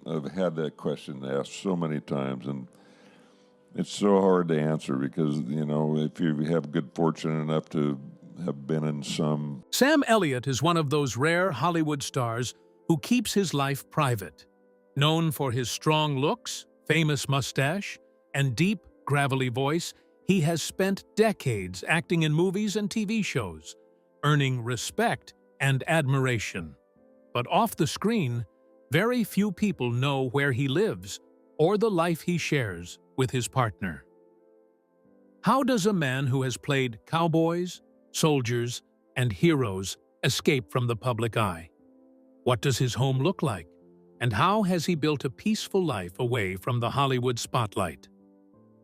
I've had that question asked so many times, and it's so hard to answer because, if you have good fortune enough to have been in some. Sam Elliott is one of those rare Hollywood stars who keeps his life private. Known for his strong looks, famous mustache, and deep, gravelly voice, he has spent decades acting in movies and TV shows, earning respect and admiration. But off the screen, very few people know where he lives or the life he shares with his partner. How does a man who has played cowboys, soldiers, and heroes escape from the public eye? What does his home look like? And how has he built a peaceful life away from the Hollywood spotlight?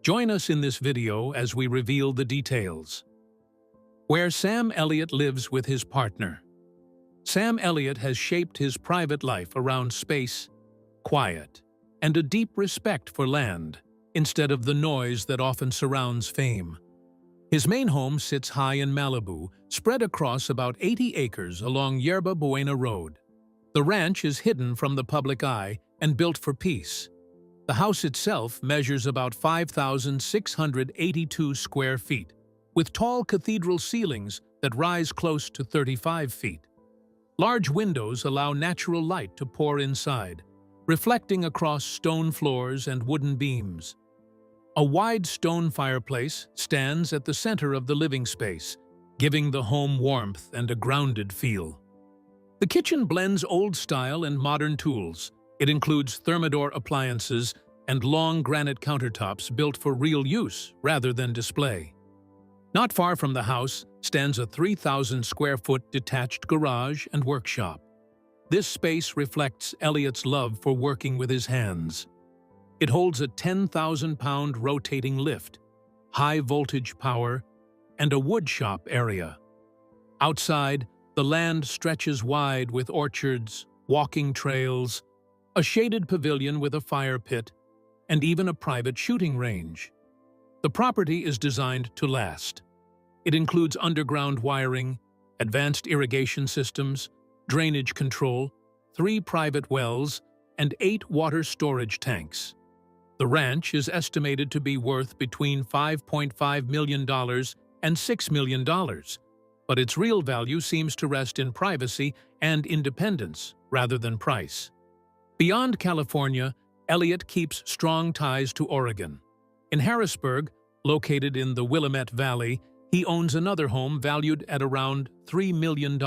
Join us in this video as we reveal the details. Where Sam Elliott lives with his partner. Sam Elliott has shaped his private life around space, quiet, and a deep respect for land, instead of the noise that often surrounds fame. His main home sits high in Malibu, spread across about 80 acres along Yerba Buena Road. The ranch is hidden from the public eye and built for peace. The house itself measures about 5,682 square feet, with tall cathedral ceilings that rise close to 35 feet. Large windows allow natural light to pour inside, reflecting across stone floors and wooden beams. A wide stone fireplace stands at the center of the living space, giving the home warmth and a grounded feel. The kitchen blends old style and modern tools. It includes thermidor appliances and long granite countertops built for real use rather than display. Not far from the house stands a 3,000-square-foot detached garage and workshop. This space reflects Elliot's love for working with his hands. It holds a 10,000-pound rotating lift, high-voltage power, and a woodshop area. Outside, the land stretches wide with orchards, walking trails, a shaded pavilion with a fire pit, and even a private shooting range. The property is designed to last. It includes underground wiring, advanced irrigation systems, drainage control, 3 private wells, and 8 water storage tanks. The ranch is estimated to be worth between $5.5 million and $6 million, but its real value seems to rest in privacy and independence rather than price. Beyond California, Elliott keeps strong ties to Oregon. In Harrisburg, located in the Willamette Valley, he owns another home valued at around $3 million.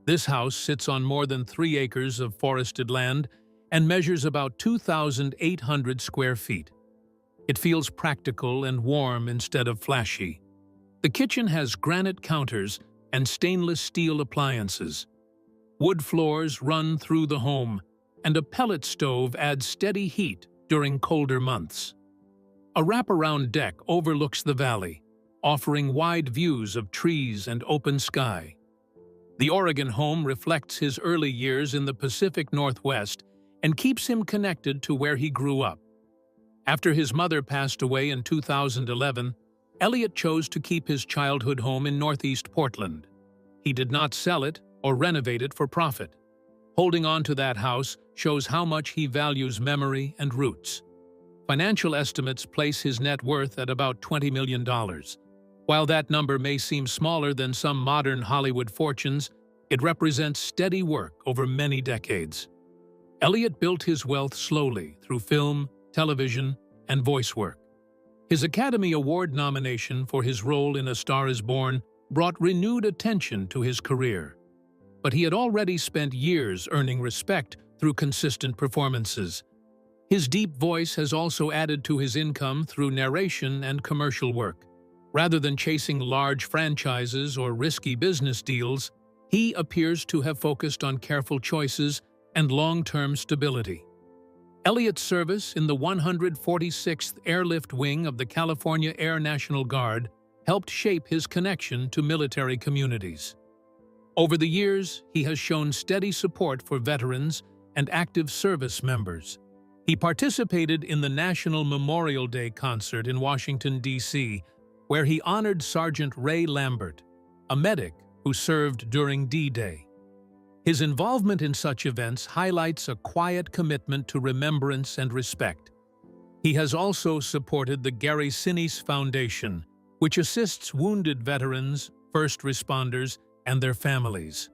This house sits on more than 3 acres of forested land and measures about 2,800 square feet. It feels practical and warm instead of flashy. The kitchen has granite counters and stainless steel appliances. Wood floors run through the home, and a pellet stove adds steady heat during colder months. A wraparound deck overlooks the valley, offering wide views of trees and open sky. The Oregon home reflects his early years in the Pacific Northwest and keeps him connected to where he grew up. After his mother passed away in 2011, Elliott chose to keep his childhood home in Northeast Portland. He did not sell it or renovate it for profit. Holding on to that house shows how much he values memory and roots. Financial estimates place his net worth at about $20 million. While that number may seem smaller than some modern Hollywood fortunes, it represents steady work over many decades. Elliott built his wealth slowly through film, television, and voice work. His Academy Award nomination for his role in A Star is Born brought renewed attention to his career. But he had already spent years earning respect through consistent performances. His deep voice has also added to his income through narration and commercial work. Rather than chasing large franchises or risky business deals, he appears to have focused on careful choices and long-term stability. Elliott's service in the 146th Airlift Wing of the California Air National Guard helped shape his connection to military communities. Over the years, he has shown steady support for veterans and active service members. He participated in the National Memorial Day concert in Washington, D.C., where he honored Sergeant Ray Lambert, a medic who served during D-Day. His involvement in such events highlights a quiet commitment to remembrance and respect. He has also supported the Gary Sinise Foundation, which assists wounded veterans, first responders, and their families.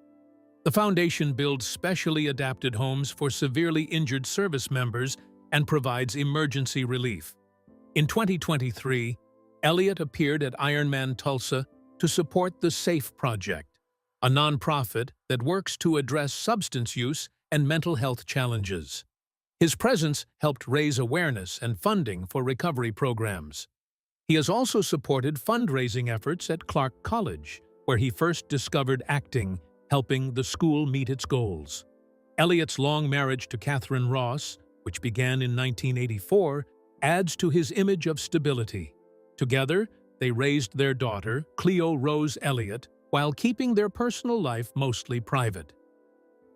The foundation builds specially adapted homes for severely injured service members and provides emergency relief. In 2023, Elliot appeared at Ironman Tulsa to support the SAFE Project, a nonprofit that works to address substance use and mental health challenges. His presence helped raise awareness and funding for recovery programs. He has also supported fundraising efforts at Clark College, where he first discovered acting, helping the school meet its goals. Elliot's long marriage to Catherine Ross, which began in 1984, adds to his image of stability. Together, they raised their daughter, Cleo Rose Elliott, while keeping their personal life mostly private.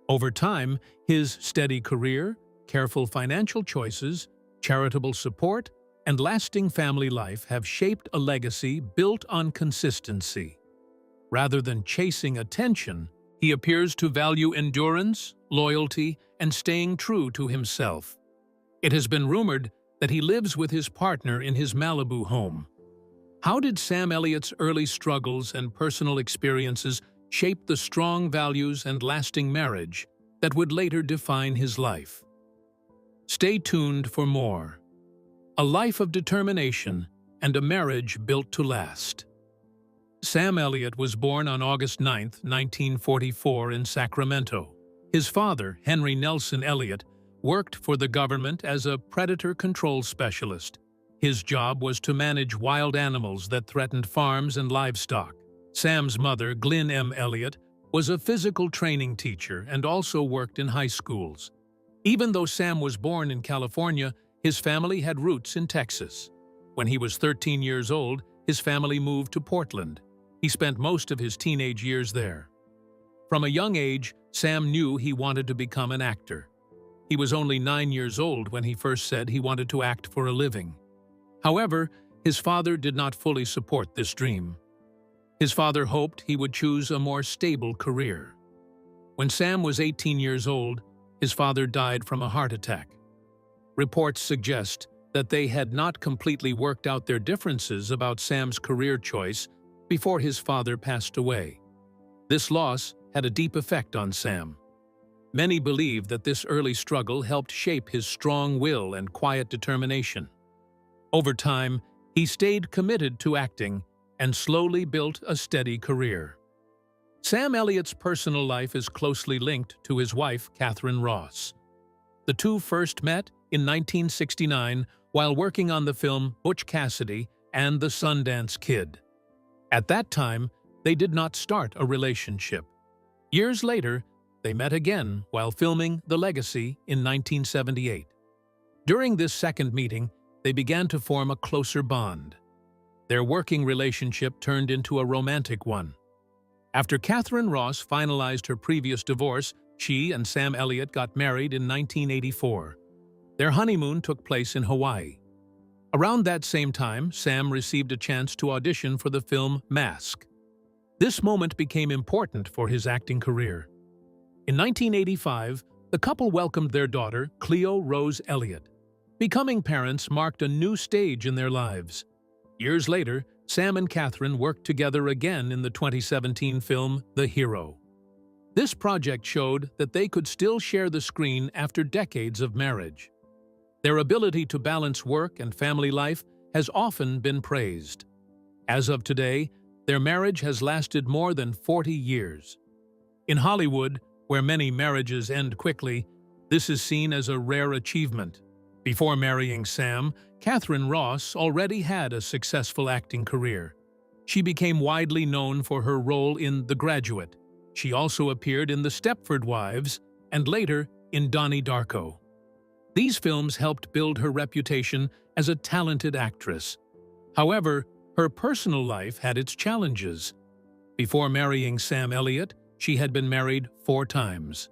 Over time, his steady career, careful financial choices, charitable support, and lasting family life have shaped a legacy built on consistency. Rather than chasing attention, he appears to value endurance, loyalty, and staying true to himself. It has been rumored that he lives with his partner in his Malibu home. How did Sam Elliott's early struggles and personal experiences shape the strong values and lasting marriage that would later define his life? Stay tuned for more. A life of determination and a marriage built to last. Sam Elliott was born on August 9, 1944 in Sacramento. His father, Henry Nelson Elliott, worked for the government as a predator control specialist. His job was to manage wild animals that threatened farms and livestock. Sam's mother, Glynn M. Elliott, was a physical training teacher and also worked in high schools. Even though Sam was born in California, his family had roots in Texas. When he was 13 years old, his family moved to Portland. He spent most of his teenage years there. From a young age, Sam knew he wanted to become an actor. He was only 9 years old when he first said he wanted to act for a living. However, his father did not fully support this dream. His father hoped he would choose a more stable career. When Sam was 18 years old, his father died from a heart attack. Reports suggest that they had not completely worked out their differences about Sam's career choice before his father passed away. This loss had a deep effect on Sam. Many believe that this early struggle helped shape his strong will and quiet determination. Over time, he stayed committed to acting and slowly built a steady career. Sam Elliott's personal life is closely linked to his wife, Catherine Ross. The two first met in 1969 while working on the film Butch Cassidy and the Sundance Kid. At that time, they did not start a relationship. Years later, they met again while filming The Legacy in 1978. During this second meeting, they began to form a closer bond. Their working relationship turned into a romantic one. After Catherine Ross finalized her previous divorce, she and Sam Elliott got married in 1984. Their honeymoon took place in Hawaii. Around that same time, Sam received a chance to audition for the film Mask. This moment became important for his acting career. In 1985, the couple welcomed their daughter, Cleo Rose Elliott. Becoming parents marked a new stage in their lives. Years later, Sam and Catherine worked together again in the 2017 film The Hero. This project showed that they could still share the screen after decades of marriage. Their ability to balance work and family life has often been praised. As of today, their marriage has lasted more than 40 years. In Hollywood, where many marriages end quickly, this is seen as a rare achievement. Before marrying Sam, Catherine Ross already had a successful acting career. She became widely known for her role in The Graduate. She also appeared in The Stepford Wives and later in Donnie Darko. These films helped build her reputation as a talented actress. However, her personal life had its challenges. Before marrying Sam Elliott, she had been married 4 times.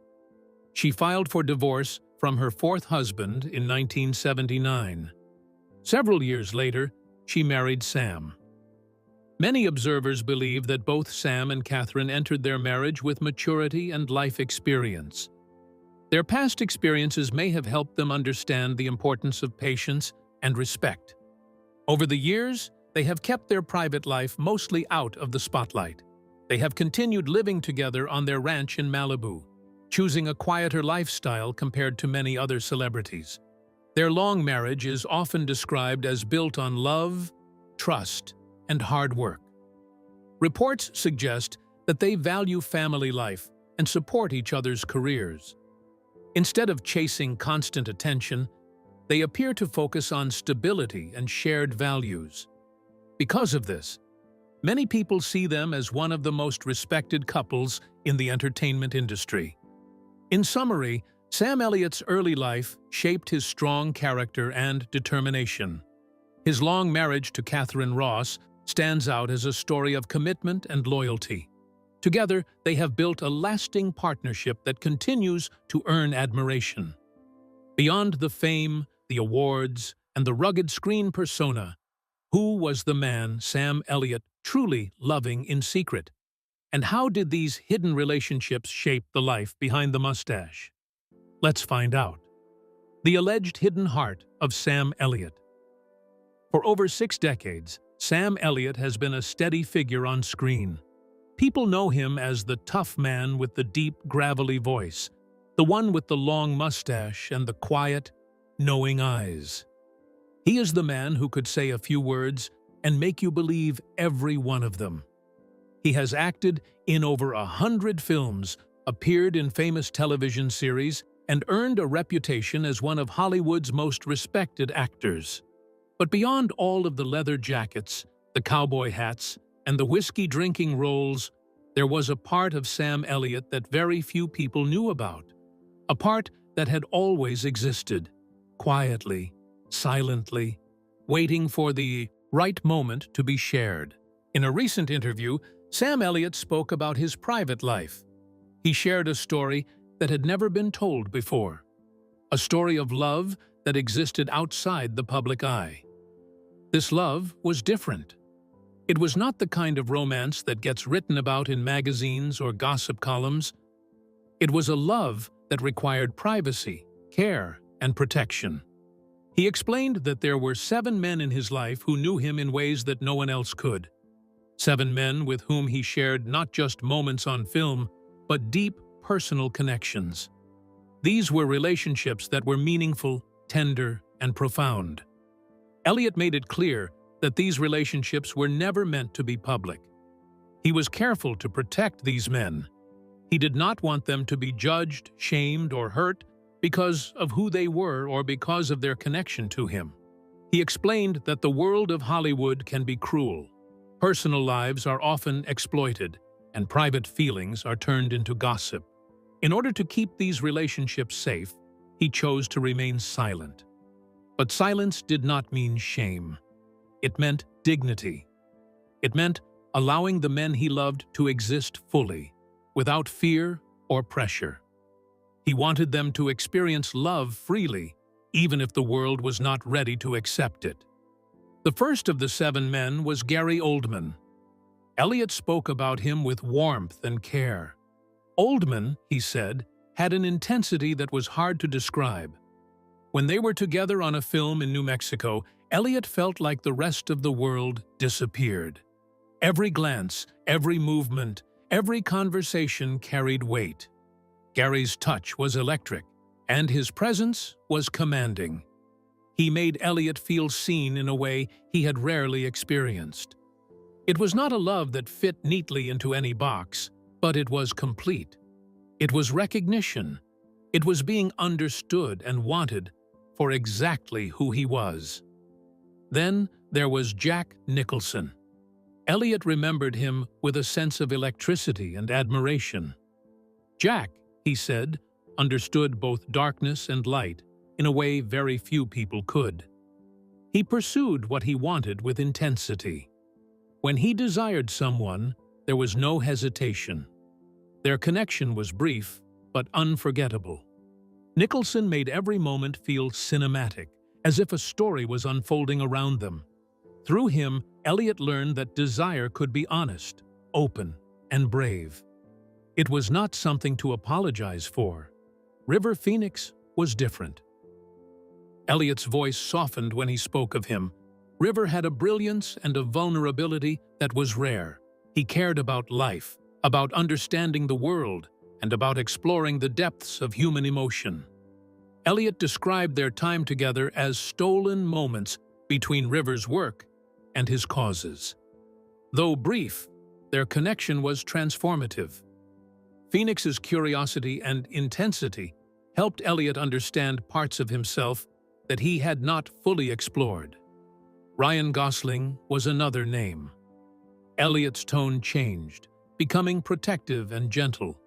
She filed for divorce from her 4th husband in 1979. Several years later, she married Sam. Many observers believe that both Sam and Catherine entered their marriage with maturity and life experience. Their past experiences may have helped them understand the importance of patience and respect. Over the years, they have kept their private life mostly out of the spotlight. They have continued living together on their ranch in Malibu, choosing a quieter lifestyle compared to many other celebrities. Their long marriage is often described as built on love, trust, and hard work. Reports suggest that they value family life and support each other's careers. Instead of chasing constant attention, they appear to focus on stability and shared values. Because of this, many people see them as one of the most respected couples in the entertainment industry. In summary, Sam Elliott's early life shaped his strong character and determination. His long marriage to Catherine Ross stands out as a story of commitment and loyalty. Together, they have built a lasting partnership that continues to earn admiration. Beyond the fame, the awards, and the rugged screen persona, who was the man Sam Elliott truly loving in secret? And how did these hidden relationships shape the life behind the mustache? Let's find out. The alleged hidden heart of Sam Elliott. For over 6 decades, Sam Elliott has been a steady figure on screen. People know him as the tough man with the deep, gravelly voice, the one with the long mustache and the quiet, knowing eyes. He is the man who could say a few words and make you believe every one of them. He has acted in over 100 films, appeared in famous television series, and earned a reputation as one of Hollywood's most respected actors. But beyond all of the leather jackets, the cowboy hats, and the whiskey-drinking roles, there was a part of Sam Elliott that very few people knew about. A part that had always existed, quietly, silently, waiting for the right moment to be shared. In a recent interview, Sam Elliott spoke about his private life. He shared a story that had never been told before, a story of love that existed outside the public eye. This love was different. It was not the kind of romance that gets written about in magazines or gossip columns. It was a love that required privacy, care, and protection. He explained that there were 7 men in his life who knew him in ways that no one else could. 7 men with whom he shared not just moments on film, but deep personal connections. These were relationships that were meaningful, tender, and profound. Elliott made it clear that these relationships were never meant to be public. He was careful to protect these men. He did not want them to be judged, shamed, or hurt because of who they were or because of their connection to him. He explained that the world of Hollywood can be cruel. Personal lives are often exploited, and private feelings are turned into gossip. In order to keep these relationships safe, he chose to remain silent. But silence did not mean shame. It meant dignity. It meant allowing the men he loved to exist fully, without fear or pressure. He wanted them to experience love freely, even if the world was not ready to accept it. The first of the 7 men was Gary Oldman. Elliott spoke about him with warmth and care. Oldman, he said, had an intensity that was hard to describe. When they were together on a film in New Mexico, Elliott felt like the rest of the world disappeared. Every glance, every movement, every conversation carried weight. Gary's touch was electric, and his presence was commanding. He made Elliott feel seen in a way he had rarely experienced. It was not a love that fit neatly into any box, but it was complete. It was recognition. It was being understood and wanted for exactly who he was. Then there was Jack Nicholson. Elliott remembered him with a sense of electricity and admiration. Jack, he said, understood both darkness and light in a way very few people could. He pursued what he wanted with intensity. When he desired someone, there was no hesitation. Their connection was brief, but unforgettable. Nicholson made every moment feel cinematic, as if a story was unfolding around them. Through him, Elliot learned that desire could be honest, open, and brave. It was not something to apologize for. River Phoenix was different. Elliot's voice softened when he spoke of him. River had a brilliance and a vulnerability that was rare. He cared about life, about understanding the world, and about exploring the depths of human emotion. Elliot described their time together as stolen moments between River's work and his causes. Though brief, their connection was transformative. Phoenix's curiosity and intensity helped Elliot understand parts of himself that he had not fully explored. Ryan Gosling was another name. Elliot's tone changed, becoming protective and gentle.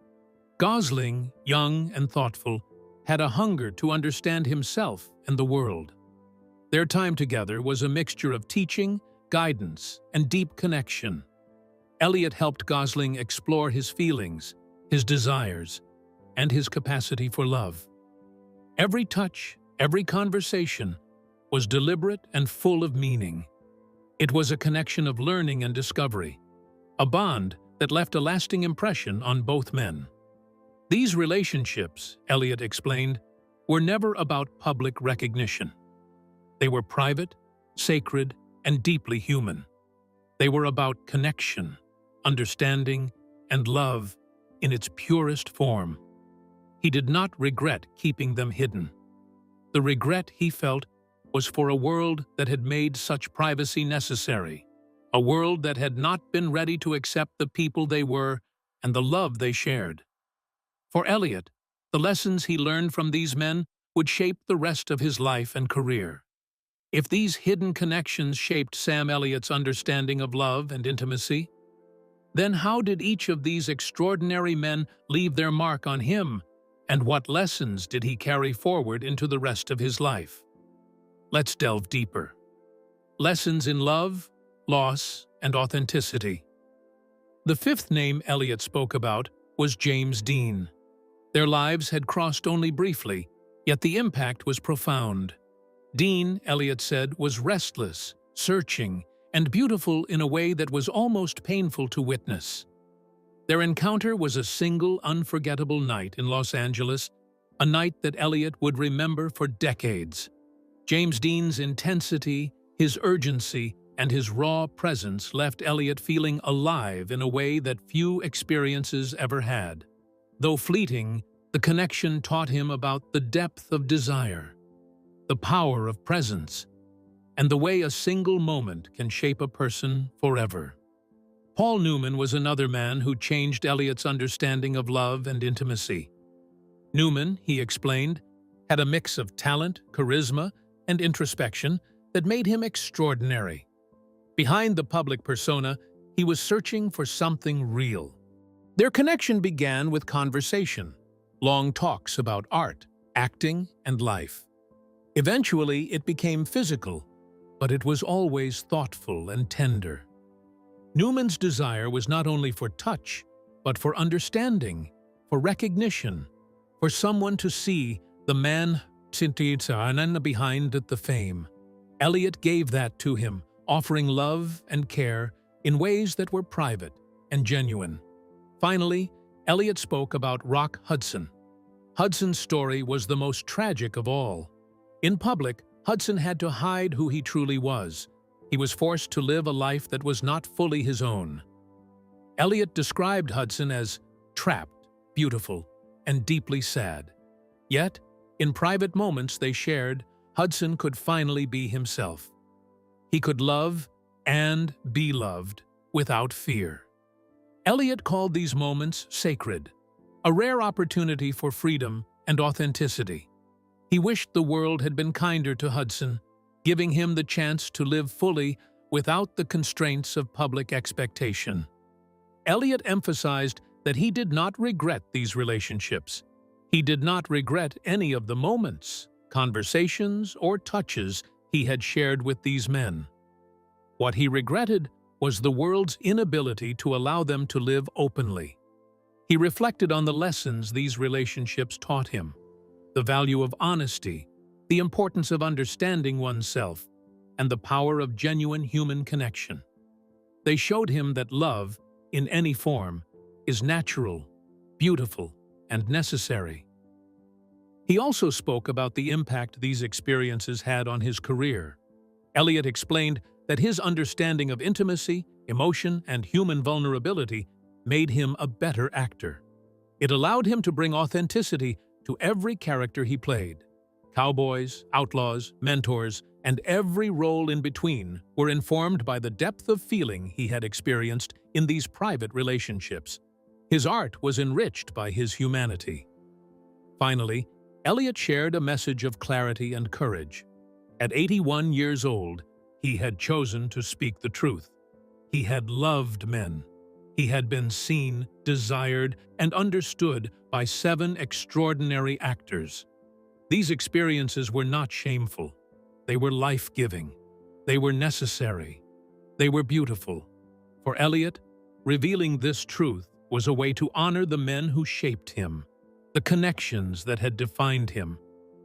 Gosling, young and thoughtful, had a hunger to understand himself and the world. Their time together was a mixture of teaching, guidance, and deep connection. Elliot helped Gosling explore his feelings, his desires, and his capacity for love. Every touch, every conversation was deliberate and full of meaning. It was a connection of learning and discovery, a bond that left a lasting impression on both men. These relationships, Elliot explained, were never about public recognition. They were private, sacred, and deeply human. They were about connection, understanding, and love in its purest form. He did not regret keeping them hidden. The regret he felt was for a world that had made such privacy necessary, a world that had not been ready to accept the people they were and the love they shared. For Elliot, the lessons he learned from these men would shape the rest of his life and career. If these hidden connections shaped Sam Elliott's understanding of love and intimacy, then how did each of these extraordinary men leave their mark on him, and what lessons did he carry forward into the rest of his life? Let's delve deeper. Lessons in love, loss, and authenticity. The fifth name Elliot spoke about was James Dean. Their lives had crossed only briefly, yet the impact was profound. Dean, Elliot said, was restless, searching, and beautiful in a way that was almost painful to witness. Their encounter was a single, unforgettable night in Los Angeles, a night that Elliot would remember for decades. James Dean's intensity, his urgency, and his raw presence left Elliot feeling alive in a way that few experiences ever had. Though fleeting, the connection taught him about the depth of desire, the power of presence, and the way a single moment can shape a person forever. Paul Newman was another man who changed Elliot's understanding of love and intimacy. Newman, he explained, had a mix of talent, charisma, and introspection that made him extraordinary. Behind the public persona, he was searching for something real. Their connection began with conversation, long talks about art, acting, and life. Eventually, it became physical, but it was always thoughtful and tender. Newman's desire was not only for touch, but for understanding, for recognition, for someone to see the man behind the fame. Elliot gave that to him, offering love and care in ways that were private and genuine. Finally, Elliot spoke about Rock Hudson. Hudson's story was the most tragic of all. In public, Hudson had to hide who he truly was. He was forced to live a life that was not fully his own. Elliot described Hudson as trapped, beautiful, and deeply sad. Yet, in private moments they shared, Hudson could finally be himself. He could love and be loved without fear. Elliot called these moments sacred, a rare opportunity for freedom and authenticity. He wished the world had been kinder to Hudson, giving him the chance to live fully without the constraints of public expectation. Elliot emphasized that he did not regret these relationships. He did not regret any of the moments, conversations, or touches he had shared with these men. What he regretted was the world's inability to allow them to live openly. He reflected on the lessons these relationships taught him, the value of honesty, the importance of understanding oneself, and the power of genuine human connection. They showed him that love, in any form, is natural, beautiful, and necessary. He also spoke about the impact these experiences had on his career. Elliot explained that his understanding of intimacy, emotion, and human vulnerability made him a better actor. It allowed him to bring authenticity to every character he played. Cowboys, outlaws, mentors, and every role in between were informed by the depth of feeling he had experienced in these private relationships. His art was enriched by his humanity. Finally, Elliot shared a message of clarity and courage. At 81 years old, he had chosen to speak the truth. He had loved men. He had been seen, desired, and understood by 7 extraordinary actors. These experiences were not shameful. They were life-giving. They were necessary. They were beautiful. For Elliot, revealing this truth was a way to honor the men who shaped him, the connections that had defined him,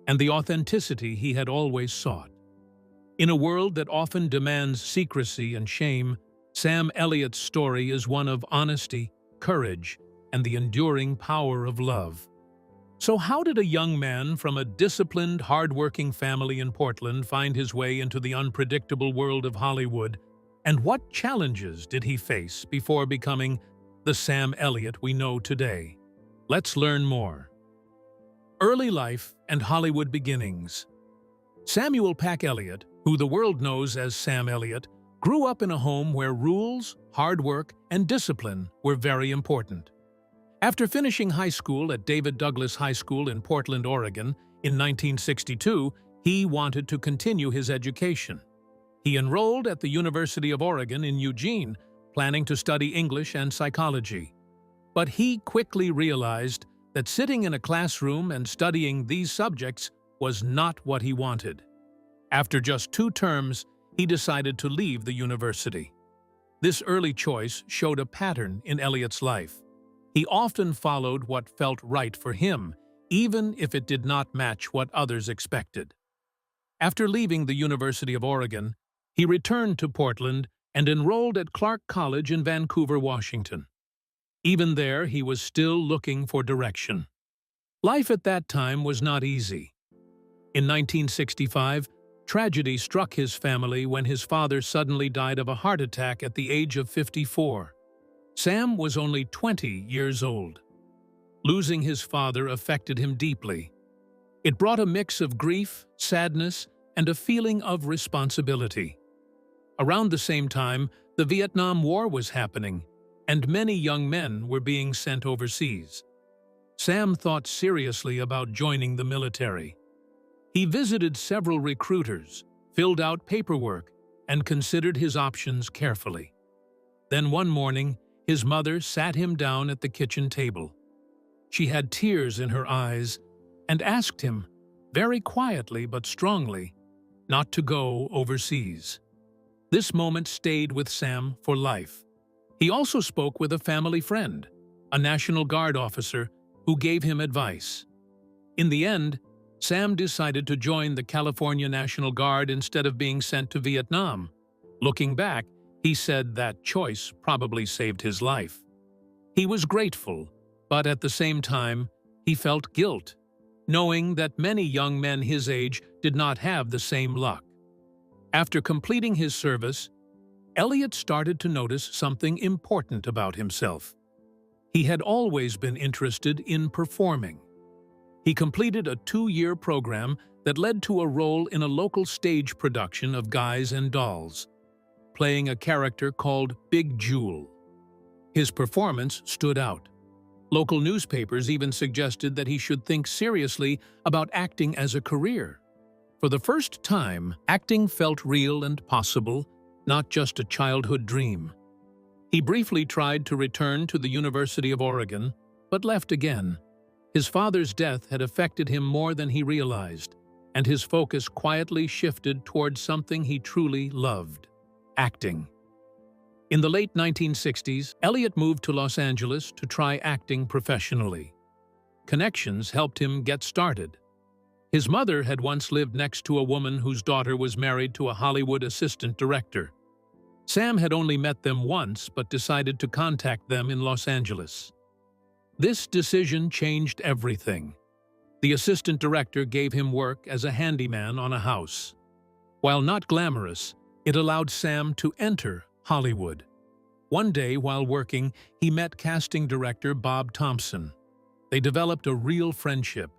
and the authenticity he had always sought. In a world that often demands secrecy and shame, Sam Elliott's story is one of honesty, courage, and the enduring power of love. So how did a young man from a disciplined, hard-working family in Portland find his way into the unpredictable world of Hollywood, and what challenges did he face before becoming the Sam Elliott we know today? Let's learn more. Early life and Hollywood beginnings. Samuel Pack Elliott, who the world knows as Sam Elliott, grew up in a home where rules, hard work, and discipline were very important. After finishing high school at David Douglas High School in Portland, Oregon, in 1962, he wanted to continue his education. He enrolled at the University of Oregon in Eugene, planning to study English and psychology. But he quickly realized that sitting in a classroom and studying these subjects was not what he wanted. After just 2 terms, he decided to leave the university. This early choice showed a pattern in Elliott's life. He often followed what felt right for him, even if it did not match what others expected. After leaving the University of Oregon, he returned to Portland and enrolled at Clark College in Vancouver, Washington. Even there, he was still looking for direction. Life at that time was not easy. In 1965, tragedy struck his family when his father suddenly died of a heart attack at the age of 54. Sam was only 20 years old. Losing his father affected him deeply. It brought a mix of grief, sadness, and a feeling of responsibility. Around the same time, the Vietnam War was happening, and many young men were being sent overseas. Sam thought seriously about joining the military. He visited several recruiters, filled out paperwork, and considered his options carefully. Then one morning, his mother sat him down at the kitchen table. She had tears in her eyes and asked him, very quietly but strongly, not to go overseas. This moment stayed with Sam for life. He also spoke with a family friend, a National Guard officer, who gave him advice. In the end, Sam decided to join the California National Guard instead of being sent to Vietnam. Looking back, he said that choice probably saved his life. He was grateful, but at the same time, he felt guilt, knowing that many young men his age did not have the same luck. After completing his service, Elliot started to notice something important about himself. He had always been interested in performing. He completed a 2-year program that led to a role in a local stage production of Guys and Dolls, playing a character called Big Jewel. His performance stood out. Local newspapers even suggested that he should think seriously about acting as a career. For the first time, acting felt real and possible, not just a childhood dream. He briefly tried to return to the University of Oregon, but left again. His father's death had affected him more than he realized, and his focus quietly shifted towards something he truly loved: acting. In the late 1960s, Elliot moved to Los Angeles to try acting professionally. Connections helped him get started. His mother had once lived next to a woman whose daughter was married to a Hollywood assistant director. Sam had only met them once but decided to contact them in Los Angeles. This decision changed everything. The assistant director gave him work as a handyman on a house. While not glamorous, it allowed Sam to enter Hollywood. One day, while working, he met casting director Bob Thompson. They developed a real friendship.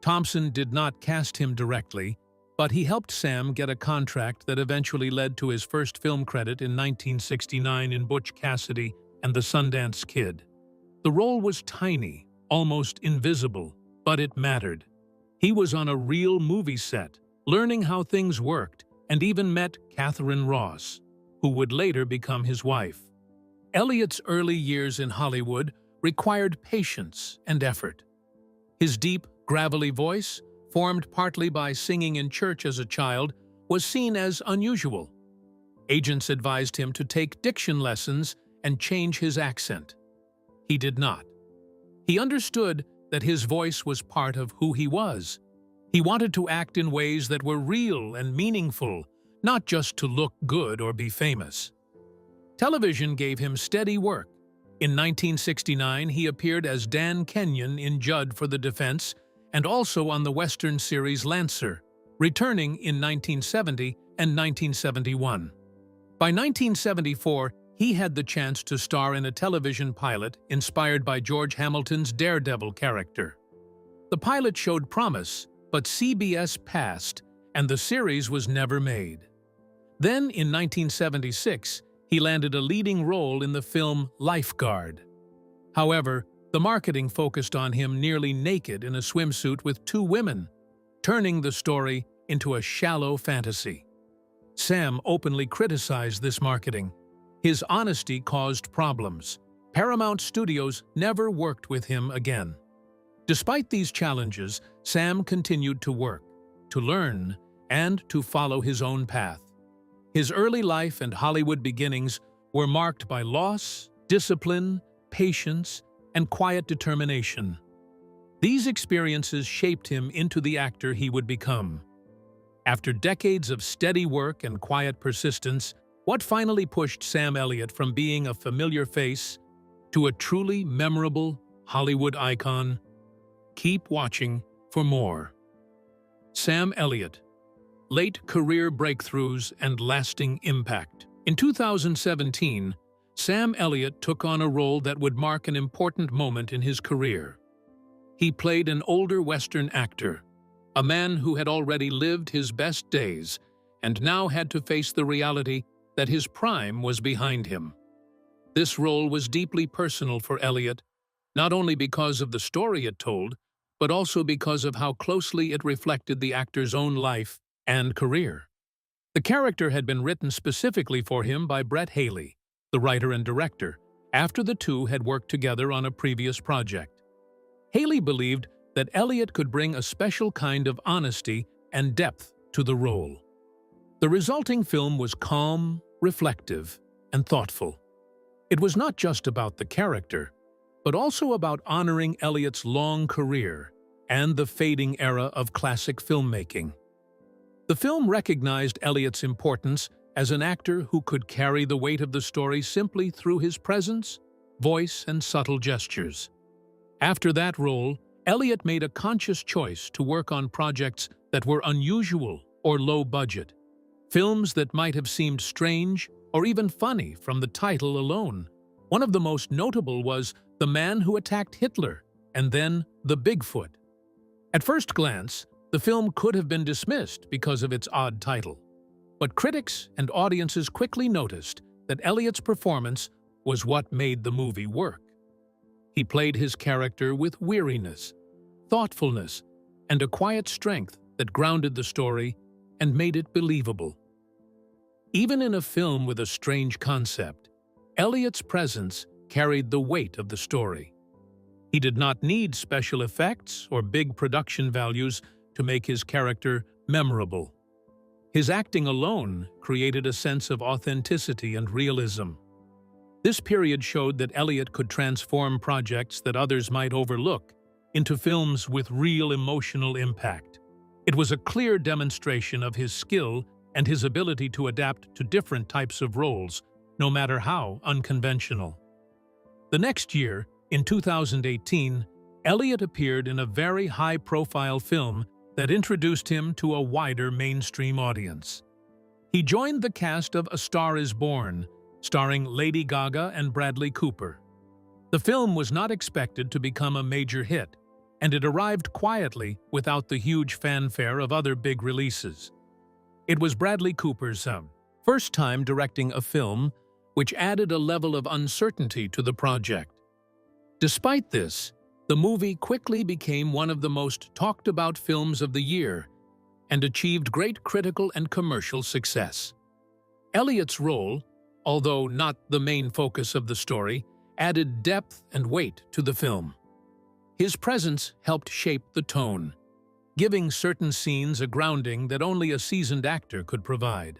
Thompson did not cast him directly, but he helped Sam get a contract that eventually led to his first film credit in 1969 in Butch Cassidy and the Sundance Kid. The role was tiny, almost invisible, but it mattered. He was on a real movie set, learning how things worked, and even met Catherine Ross, who would later become his wife. Elliot's early years in Hollywood required patience and effort. His deep, gravelly voice, formed partly by singing in church as a child, was seen as unusual. Agents advised him to take diction lessons and change his accent. He did not. He understood that his voice was part of who he was. He wanted to act in ways that were real and meaningful, not just to look good or be famous. Television gave him steady work. In 1969, he appeared as Dan Kenyon in Judd for the Defense and also on the Western series Lancer, returning in 1970 and 1971. By 1974, he had the chance to star in a television pilot inspired by George Hamilton's Daredevil character. The pilot showed promise, but CBS passed, and the series was never made. Then, in 1976, he landed a leading role in the film Lifeguard. However, the marketing focused on him nearly naked in a swimsuit with two women, turning the story into a shallow fantasy. Sam openly criticized this marketing. His honesty caused problems. Paramount Studios never worked with him again. Despite these challenges, Sam continued to work, to learn, and to follow his own path. His early life and Hollywood beginnings were marked by loss, discipline, patience, and quiet determination. These experiences shaped him into the actor he would become. After decades of steady work and quiet persistence, what finally pushed Sam Elliott from being a familiar face to a truly memorable Hollywood icon? Keep watching for more. Sam Elliott. Late career breakthroughs and lasting impact. In 2017, Sam Elliott took on a role that would mark an important moment in his career. He played an older Western actor, a man who had already lived his best days and now had to face the reality that his prime was behind him. This role was deeply personal for Elliott, not only because of the story it told, but also because of how closely it reflected the actor's own life and career. The character had been written specifically for him by Brett Haley, the writer and director, after the two had worked together on a previous project. Haley believed that Elliott could bring a special kind of honesty and depth to the role. The resulting film was calm, reflective, and thoughtful. It was not just about the character, but also about honoring Elliott's long career and the fading era of classic filmmaking. The film recognized Elliott's importance as an actor who could carry the weight of the story simply through his presence, voice, and subtle gestures. After that role, Elliott made a conscious choice to work on projects that were unusual or low budget, films that might have seemed strange or even funny from the title alone. One of the most notable was The Man Who Attacked Hitler, and then The Bigfoot. At first glance, the film could have been dismissed because of its odd title, but critics and audiences quickly noticed that Elliott's performance was what made the movie work. He played his character with weariness, thoughtfulness, and a quiet strength that grounded the story and made it believable. Even in a film with a strange concept, Elliott's presence carried the weight of the story. He did not need special effects or big production values to make his character memorable. His acting alone created a sense of authenticity and realism. This period showed that Elliott could transform projects that others might overlook into films with real emotional impact. It was a clear demonstration of his skill and his ability to adapt to different types of roles, no matter how unconventional. The next year, in 2018, Elliot appeared in a very high-profile film that introduced him to a wider mainstream audience. He joined the cast of A Star is Born, starring Lady Gaga and Bradley Cooper. The film was not expected to become a major hit, and it arrived quietly without the huge fanfare of other big releases. It was Bradley Cooper's first time directing a film, which added a level of uncertainty to the project. Despite this, the movie quickly became one of the most talked-about films of the year and achieved great critical and commercial success. Elliot's role, although not the main focus of the story, added depth and weight to the film. His presence helped shape the tone, giving certain scenes a grounding that only a seasoned actor could provide.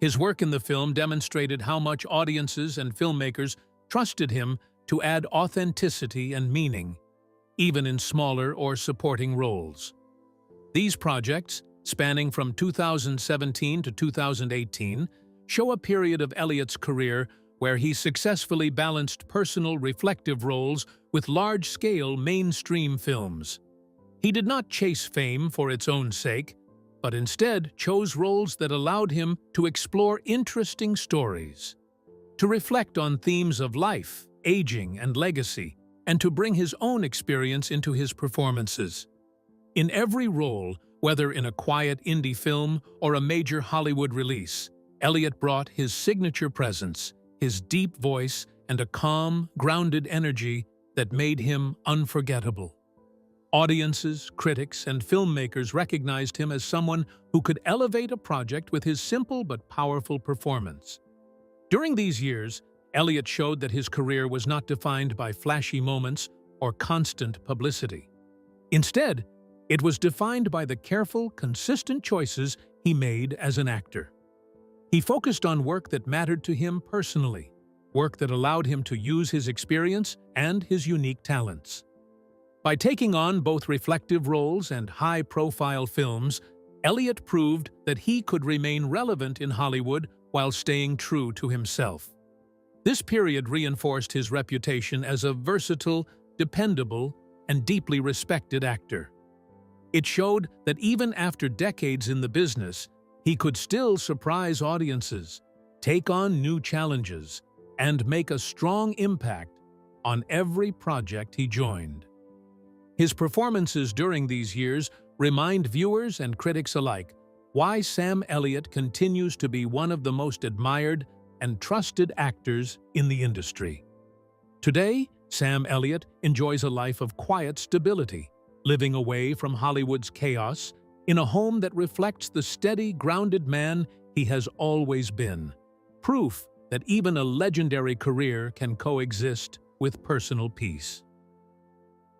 His work in the film demonstrated how much audiences and filmmakers trusted him to add authenticity and meaning, even in smaller or supporting roles. These projects, spanning from 2017 to 2018, show a period of Elliot's career where he successfully balanced personal, reflective roles with large-scale mainstream films. He did not chase fame for its own sake, but instead chose roles that allowed him to explore interesting stories, to reflect on themes of life, aging, and legacy, and to bring his own experience into his performances. In every role, whether in a quiet indie film or a major Hollywood release, Elliot brought his signature presence, his deep voice, and a calm, grounded energy that made him unforgettable. Audiences, critics, and filmmakers recognized him as someone who could elevate a project with his simple but powerful performance. During these years, Elliot showed that his career was not defined by flashy moments or constant publicity. Instead, it was defined by the careful, consistent choices he made as an actor. He focused on work that mattered to him personally, work that allowed him to use his experience and his unique talents. By taking on both reflective roles and high-profile films, Elliot proved that he could remain relevant in Hollywood while staying true to himself. This period reinforced his reputation as a versatile, dependable, and deeply respected actor. It showed that even after decades in the business, he could still surprise audiences, take on new challenges, and make a strong impact on every project he joined. His performances during these years remind viewers and critics alike why Sam Elliott continues to be one of the most admired and trusted actors in the industry. Today, Sam Elliott enjoys a life of quiet stability, living away from Hollywood's chaos in a home that reflects the steady, grounded man he has always been. Proof that even a legendary career can coexist with personal peace.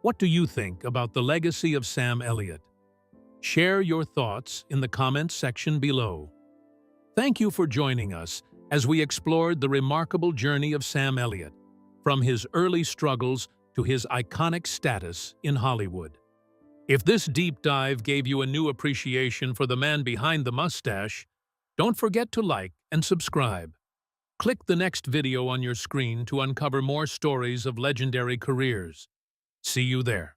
What do you think about the legacy of Sam Elliott? Share your thoughts in the comments section below. Thank you for joining us as we explored the remarkable journey of Sam Elliott, from his early struggles to his iconic status in Hollywood. If this deep dive gave you a new appreciation for the man behind the mustache, don't forget to like and subscribe. Click the next video on your screen to uncover more stories of legendary careers. See you there.